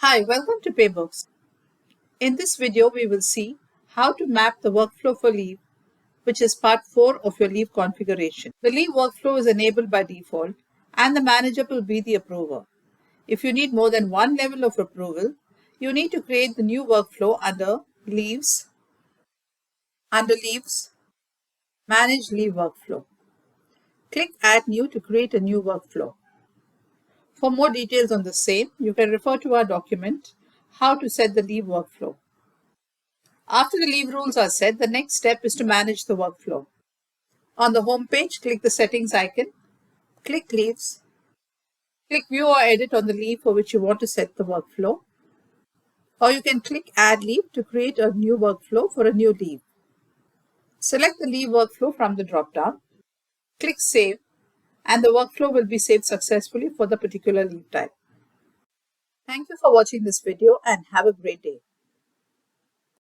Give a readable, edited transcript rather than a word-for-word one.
Hi, welcome to Paybooks. In this video, we will see how to map the workflow for leave, which is part 4 of your leave configuration. The leave workflow is enabled by default, and the manager will be the approver. If you need more than one level of approval, you need to create the new workflow under Leaves, Manage Leave Workflow. Click Add New to create a new workflow. For more details on the same, you can refer to our document, How to Set the Leave Workflow. After the leave rules are set, the next step is to manage the workflow. On the home page, click the Settings icon, click Leaves, click View or Edit on the leave for which you want to set the workflow, or you can click Add Leave to create a new workflow for a new leave. Select the leave workflow from the drop-down, click Save, and the workflow will be saved successfully for the particular leave type. Thank you for watching this video and have a great day.